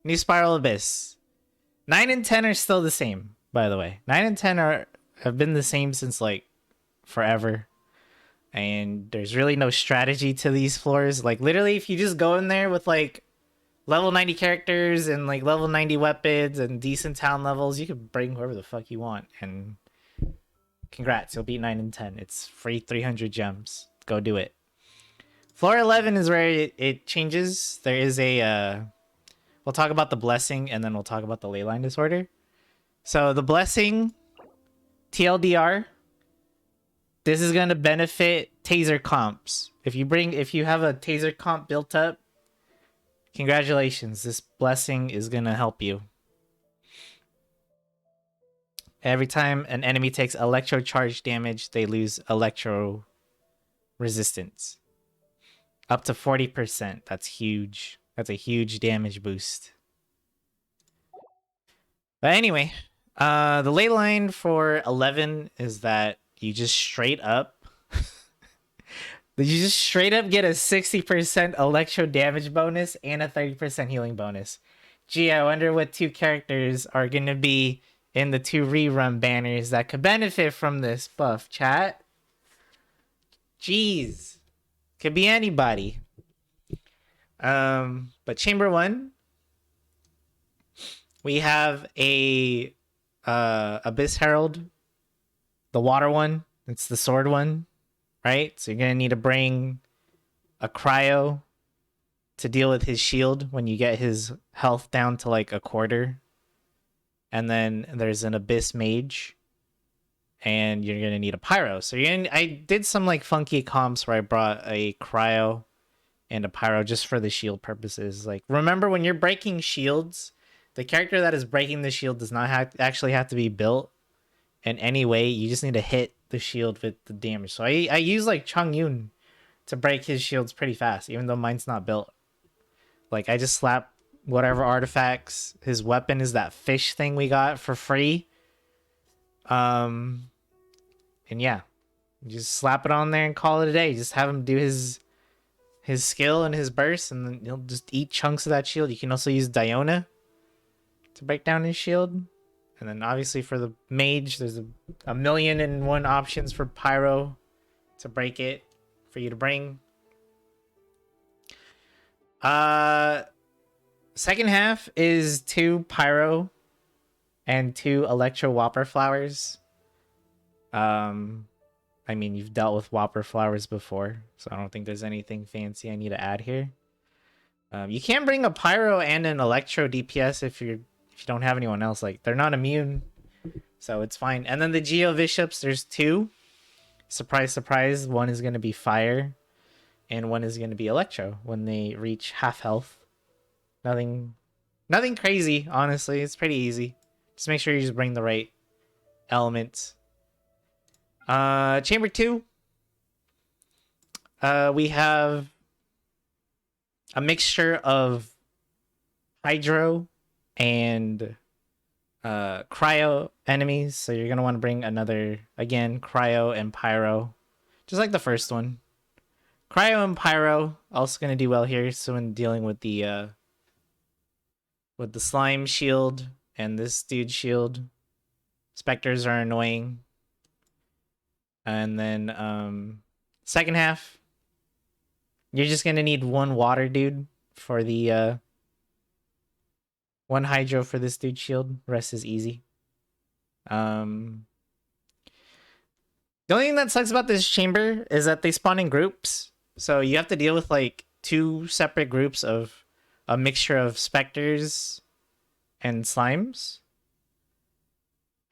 New Spiral Abyss. 9 and 10 are still the same, by the way. 9 and 10 have been the same since like forever. And there's really no strategy to these floors. Like literally if you just go in there with like level 90 characters and like level 90 weapons and decent town levels, you can bring whoever the fuck you want, and congrats, you'll beat 9 and 10. It's free 300 gems. Go do it. Floor 11 is where it changes. There is a we'll talk about the blessing and then we'll talk about the leyline disorder. So the blessing, TLDR, this is going to benefit taser comps. If you have a taser comp built up, congratulations, this blessing is going to help you. Every time an enemy takes electro charge damage, they lose electro resistance. Up to 40%. That's huge. That's a huge damage boost. But anyway, the ley line for 11 is that you just straight up get a 60% electro damage bonus and a 30% healing bonus. Gee, I wonder what two characters are going to be in the 2 rerun banners that could benefit from this buff, chat. Jeez. Could be anybody. But Chamber 1, we have a Abyss Herald, the water one. It's the sword one, right? So you're gonna need to bring a cryo to deal with his shield when you get his health down to like a quarter. And then there's an Abyss Mage, and you're gonna need a pyro. So I did some like funky comps where I brought a cryo and a pyro just for the shield purposes. Like, remember when you're breaking shields, the character that is breaking the shield does not actually have to be built in any way. You just need to hit the shield with the damage. So I use like Chung Yun to break his shields pretty fast, even though mine's not built. Like, I just slap whatever artifacts. His weapon is that fish thing we got for free. And yeah, you just slap it on there and call it a day. Just have him do his skill and his burst, and then he'll just eat chunks of that shield. You can also use Diona to break down his shield. And then obviously for the mage, there's a million and one options for pyro to break it for you to bring. Second half is 2 pyro and 2 electro whopper flowers. I mean, you've dealt with whopper flowers before, so I don't think there's anything fancy I need to add here. You can bring a pyro and an electro DPS if you don't have anyone else. Like, they're not immune, so it's fine. And then the Geo Bishops, there's 2. Surprise, surprise. One is going to be fire, and one is going to be electro when they reach half health. Nothing crazy, honestly. It's pretty easy. Just make sure you just bring the right elements. Chamber 2. We have a mixture of hydro and cryo enemies. So you're going to want to bring another, again, cryo and pyro. Just like the first one. Cryo and pyro also going to do well here. So when dealing with the slime shield and this dude's shield, specters are annoying. And then second half, you're just gonna need 1 water dude for the 1 hydro for this dude's shield. Rest is easy. The only thing that sucks about this chamber is that they spawn in groups, so you have to deal with like 2 separate groups of a mixture of specters and slimes.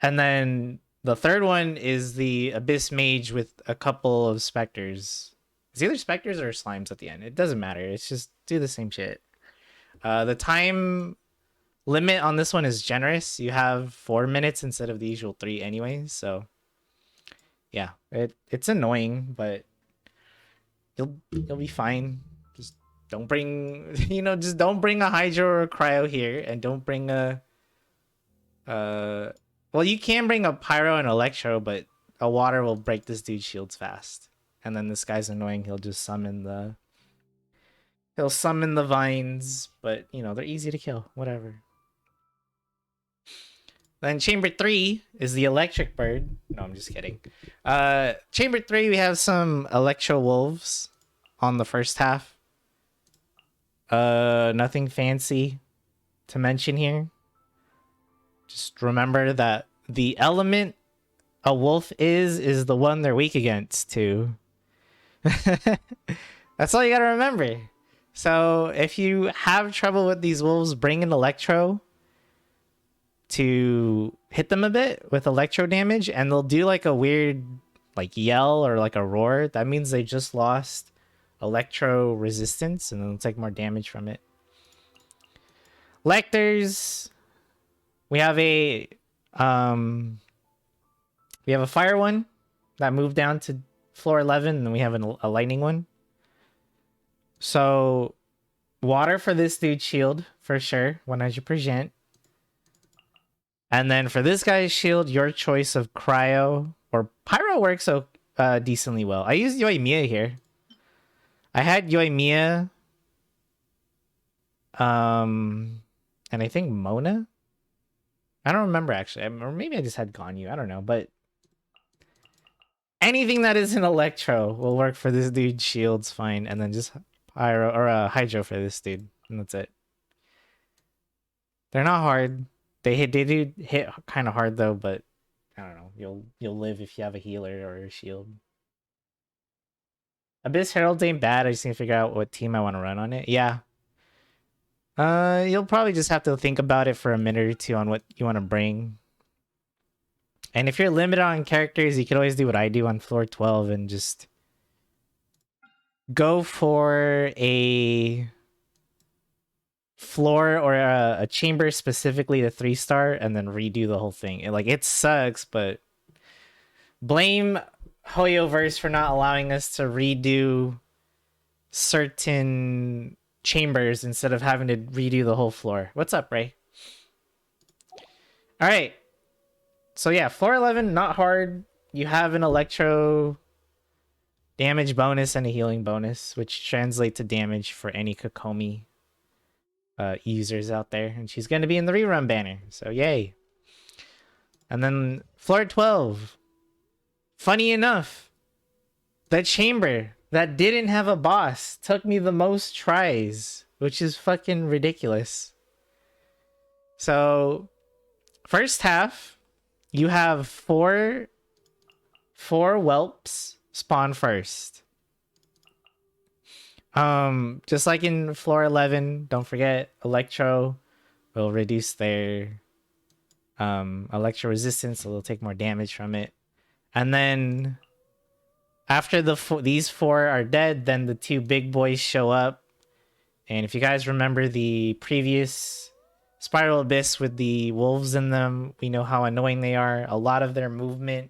And then the third one is the Abyss Mage with a couple of specters. It's either specters or slimes at the end. It doesn't matter. It's just do the same shit. The time limit on this one is generous. You have 4 minutes instead of the usual 3 anyways. So yeah, it's annoying, but you'll be fine. Just don't bring just don't bring a hydro or a cryo here, and don't bring a well, you can bring a pyro and electro, but a water will break this dude's shields fast. And then this guy's annoying. He'll just summon the He'll summon the vines, but you know, they're easy to kill. Whatever. Then chamber 3 is the electric bird. No, I'm just kidding. Chamber 3, we have some electro wolves on the first half. Nothing fancy to mention here. Just remember that the element a wolf is the one they're weak against too. That's all you gotta remember. So if you have trouble with these wolves, bring an electro to hit them a bit with electro damage, and they'll do like a weird like yell or like a roar. That means they just lost electro resistance, and they'll take more damage from it. Lectors, we have a fire one that moved down to floor 11, and then we have a lightning one. So water for this dude's shield for sure, 100%. And then for this guy's shield, your choice of cryo or pyro works decently well. I used Yoimiya here. I had Yoimiya, and I think Mona. I don't remember actually, or maybe I just had Ganyu. I don't know, but anything that is an electro will work for this dude's shields fine, and then just pyro or hydro for this dude, and that's it. They're not hard. They do hit kind of hard though, but I don't know. You'll live if you have a healer or a shield. Abyss Herald ain't bad. I just need to figure out what team I want to run on it. Yeah. You'll probably just have to think about it for a minute or two on what you want to bring. And if you're limited on characters, you can always do what I do on floor 12 and just go for a floor or a chamber specifically to 3-star and then redo the whole thing. It sucks, but blame Hoyoverse for not allowing us to redo certain chambers instead of having to redo the whole floor. What's up, Ray? All right. So yeah, floor 11, not hard. You have an electro damage bonus and a healing bonus, which translate to damage for any Kokomi users out there. And she's going to be in the rerun banner, so yay. And then floor 12. Funny enough, that chamber that didn't have a boss took me the most tries, which is fucking ridiculous. So, first half, you have four whelps spawn first. Just like in floor 11, don't forget Electro will reduce their electro resistance, so they'll take more damage from it. And then after these 4 are dead, then the 2 big boys show up. And if you guys remember the previous Spiral Abyss with the wolves in them, we know how annoying they are. A lot of their movement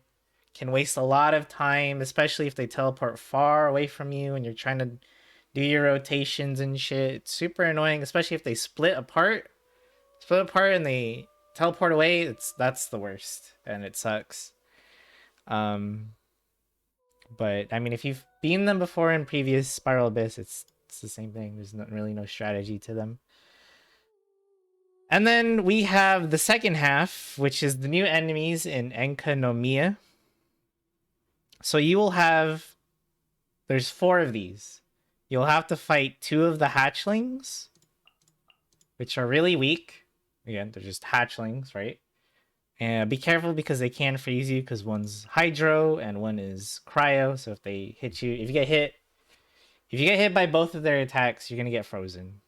can waste a lot of time, especially if they teleport far away from you and you're trying to do your rotations and shit. It's super annoying, especially if they split apart and they teleport away. That's the worst, and it sucks. But I mean, if you've beaten them before in previous Spiral Abyss, it's the same thing. There's really no strategy to them. And then we have the second half, which is the new enemies in Enkanomiya. So you will have, there's 4 of these. You'll have to fight 2 of the hatchlings, which are really weak. Again, they're just hatchlings, right? And be careful because they can freeze you, because one's hydro and one is cryo. So if they hit you, if you get hit by both of their attacks, you're gonna get frozen.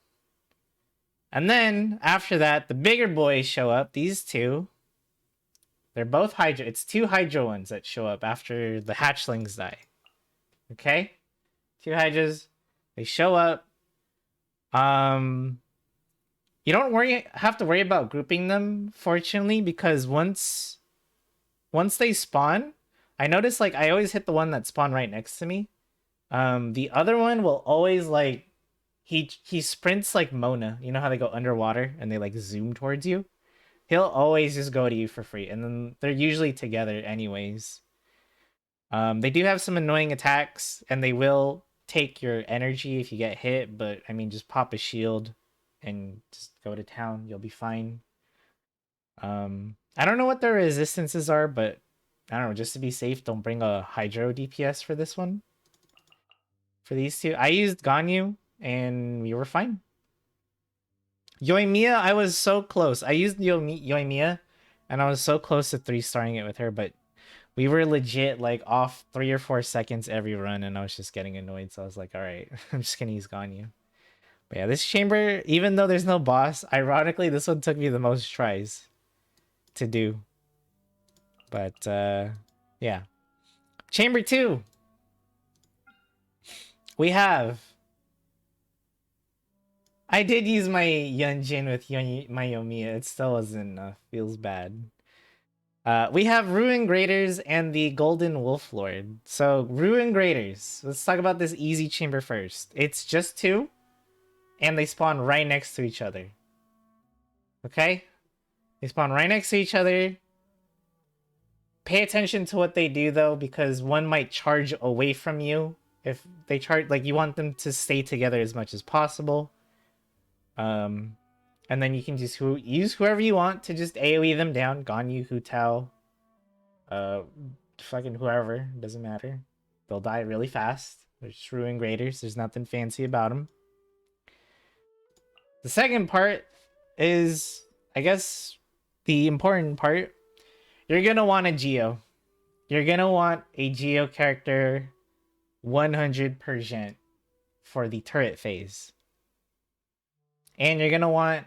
And then after that, the bigger boys show up. These 2, they're both hydro. It's 2 hydro ones that show up after the hatchlings die. Okay, 2 hydras. They show up. You don't have to worry about grouping them, fortunately, because once they spawn, I notice I always hit the one that spawned right next to me. The other one will always he sprints like Mona. You know how they go underwater and they zoom towards you? He'll always just go to you for free, and then they're usually together anyways. They do have some annoying attacks, and they will take your energy if you get hit, but I mean, just pop a shield and just go to town. You'll be fine. I don't know what their resistances are, but I don't know. Just to be safe, don't bring a Hydro DPS for this one. For these two, I used Ganyu and we were fine. Yoimiya, I was so close. I used Yoimiya and I was so close to 3-starring it with her, but we were legit like off 3 or 4 seconds every run, and I was just getting annoyed. So I was like, all right, I'm just gonna use Ganyu. But yeah, this chamber, even though there's no boss, ironically, this one took me the most tries to do. But yeah. Chamber 2. We have. I did use my Yunjin with my Yoimiya. It still wasn't enough. Feels bad. We have Ruin Graders and the Golden Wolf Lord. So, Ruin Graders. Let's talk about this easy chamber first. It's just 2, and they spawn right next to each other. Okay? They spawn right next to each other. Pay attention to what they do, though, because one might charge away from you. If they charge, like, you want them to stay together as much as possible. And then you can just use whoever you want to just AoE them down. Ganyu, Hu Tao, fucking whoever, doesn't matter. They'll die really fast. They're just Ruin Graders. There's nothing fancy about them. The second part is, I guess, the important part. You're gonna want a Geo. You're gonna want a Geo character 100% for the turret phase. And you're gonna want...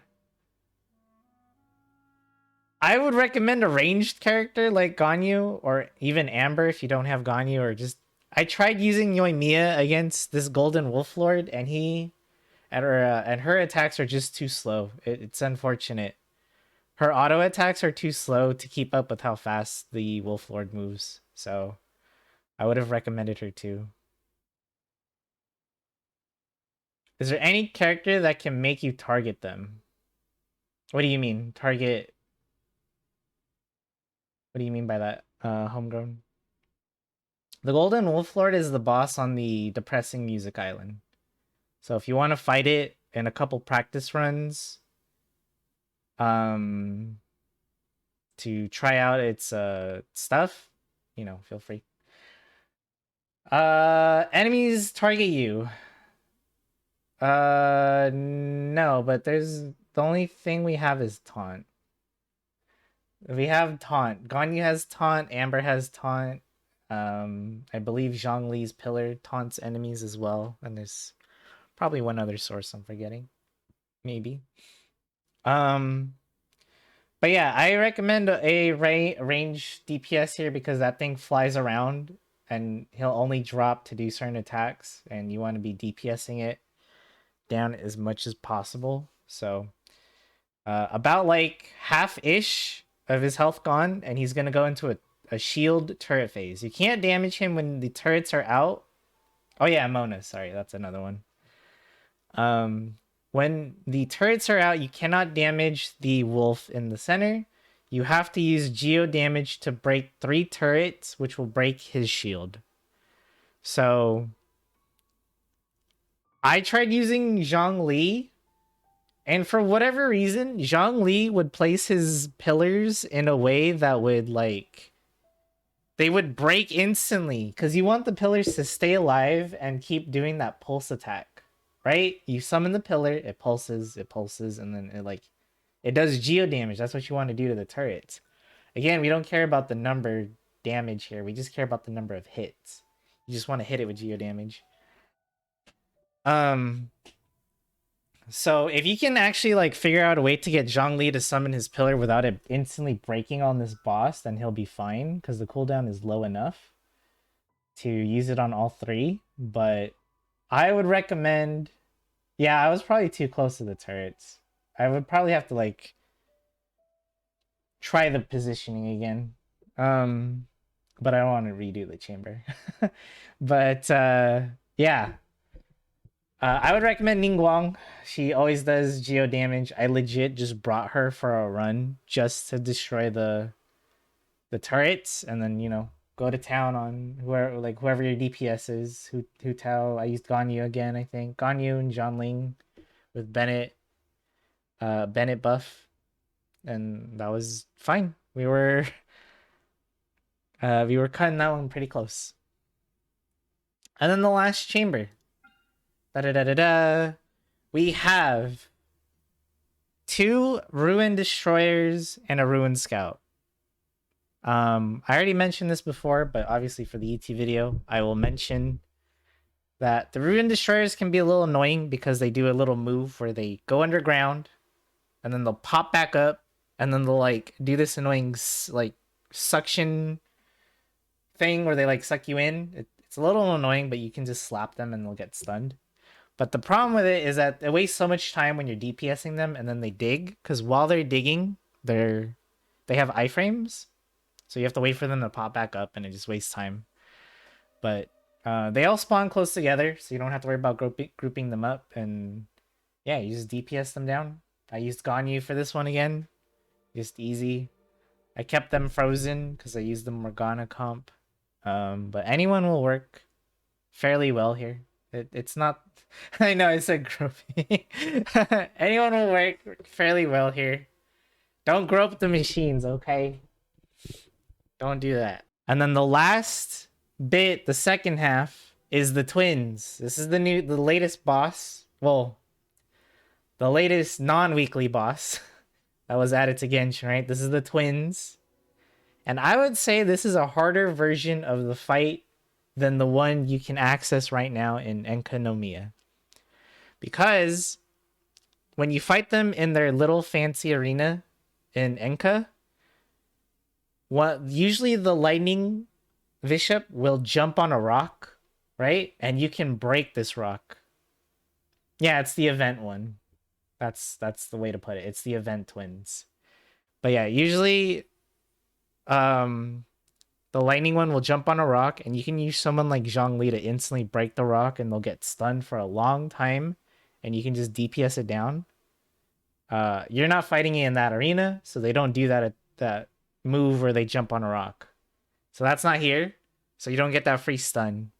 I would recommend a ranged character like Ganyu, or even Amber if you don't have Ganyu, or just... I tried using Yoimiya against this Golden Wolf Lord, and her attacks are just too slow. It's unfortunate. Her auto attacks are too slow to keep up with how fast the Wolf Lord moves. So I would have recommended her too. Is there any character that can make you target them? What do you mean? Target... What do you mean by that, Homegrown? The Golden Wolf Lord is the boss on the Depressing Music Island. So if you want to fight it in a couple practice runs, to try out its stuff, you know, feel free. Enemies target you. No, but the only thing we have is taunt. We have taunt. Ganyu has taunt. Amber has taunt. I believe Zhongli's pillar taunts enemies as well. And there's probably one other source I'm forgetting. Maybe. But yeah, I recommend a range DPS here because that thing flies around and he'll only drop to do certain attacks, and you want to be DPSing it down as much as possible. So about like half-ish of his health gone, and he's gonna go into a shield turret phase. You can't damage him when the turrets are out. Oh yeah, Mona, sorry, that's another one. When the turrets are out, you cannot damage the wolf in the center. You have to use geo damage to break 3 turrets, which will break his shield. So I tried using Zhongli, and for whatever reason, Zhongli would place his pillars in a way that would, like, they would break instantly, because you want the pillars to stay alive and keep doing that pulse attack, right? You summon the pillar, it pulses, and then it does geo damage. That's what you want to do to the turrets. Again, we don't care about the number damage here. We just care about the number of hits. You just want to hit it with geo damage. So if you can actually like figure out a way to get Zhongli to summon his pillar without it instantly breaking on this boss, then he'll be fine, because the cooldown is low enough to use it on all 3. But I would recommend... Yeah, I was probably too close to the turrets. I would probably have to like try the positioning again. But I don't want to redo the chamber. But yeah. I would recommend Ningguang. She always does geo damage. I legit just brought her for a run just to destroy the turrets, and then, you know, go to town on whoever your DPS is. Hu Tao. I used Ganyu again, I think. Ganyu and Zhongling with Bennett buff. And that was fine. We were cutting that one pretty close. And then the last chamber. Da-da-da-da-da. We have 2 Ruin Destroyers and a Ruin Scout. I already mentioned this before, but obviously for the ET video, I will mention that the Ruin Destroyers can be a little annoying because they do a little move where they go underground and then they'll pop back up and then they'll like do this annoying like suction thing where they like suck you in. It's a little annoying, but you can just slap them and they'll get stunned. But the problem with it is that it wastes so much time when you're DPSing them and then they dig, because while they're digging, they have iframes. So you have to wait for them to pop back up and it just wastes time. But they all spawn close together, so you don't have to worry about grouping them up. And yeah, you just DPS them down. I used Ganyu for this one again. Just easy. I kept them frozen because I used the Morgana comp. But anyone will work fairly well here. It's not... I know I said grouping. Anyone will work fairly well here. Don't grope the machines, okay? Don't do that. And then the last bit, the second half, is the twins. This is the latest boss. Well, the latest non-weekly boss that was added to Genshin, right? This is the twins. And I would say this is a harder version of the fight than the one you can access right now in Enkanomiya. Because when you fight them in their little fancy arena in Enka, usually the lightning bishop will jump on a rock, right? And you can break this rock. Yeah, it's the event one. That's the way to put it. It's the event twins. But yeah, usually the lightning one will jump on a rock, and you can use someone like Zhongli to instantly break the rock, and they'll get stunned for a long time, and you can just DPS it down. You're not fighting it in that arena, so they don't do that move where they jump on a rock. So that's not here, so you don't get that free stun.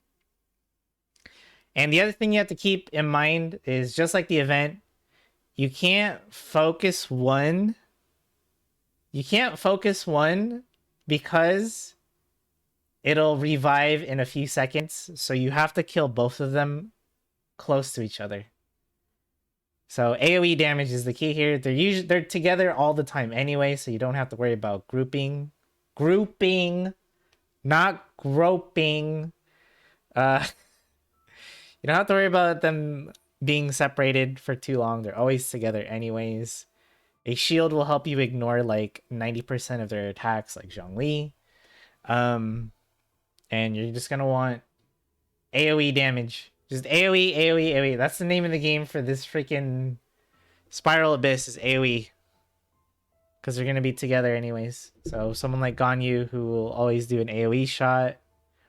And the other thing you have to keep in mind is, just like the event, you can't focus one. You can't focus one because it'll revive in a few seconds. So you have to kill both of them close to each other. So AoE damage is the key here. They're together all the time anyway, so you don't have to worry about grouping, not groping. You don't have to worry about them being separated for too long. They're always together anyways. A shield will help you ignore like 90% of their attacks, like Zhongli. And you're just gonna want AoE damage. Just AoE, AoE, AoE. That's the name of the game for this freaking Spiral Abyss, is AoE. Because they're gonna be together anyways. So someone like Ganyu, who will always do an AoE shot.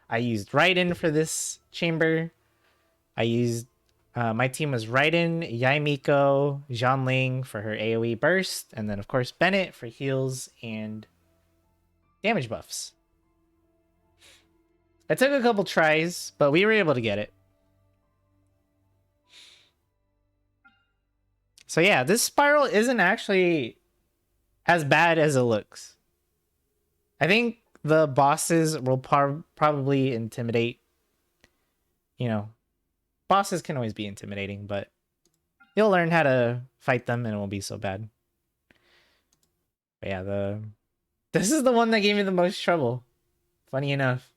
I used Raiden for this chamber. I used... my team was Raiden, Yaimiko, Zhanling for her AoE burst, and then of course Bennett for heals and damage buffs. It took a couple tries, but we were able to get it. So yeah, this spiral isn't actually as bad as it looks. I think the bosses will probably intimidate. You know, bosses can always be intimidating, but you'll learn how to fight them and it won't be so bad. But yeah, this is the one that gave me the most trouble. Funny enough.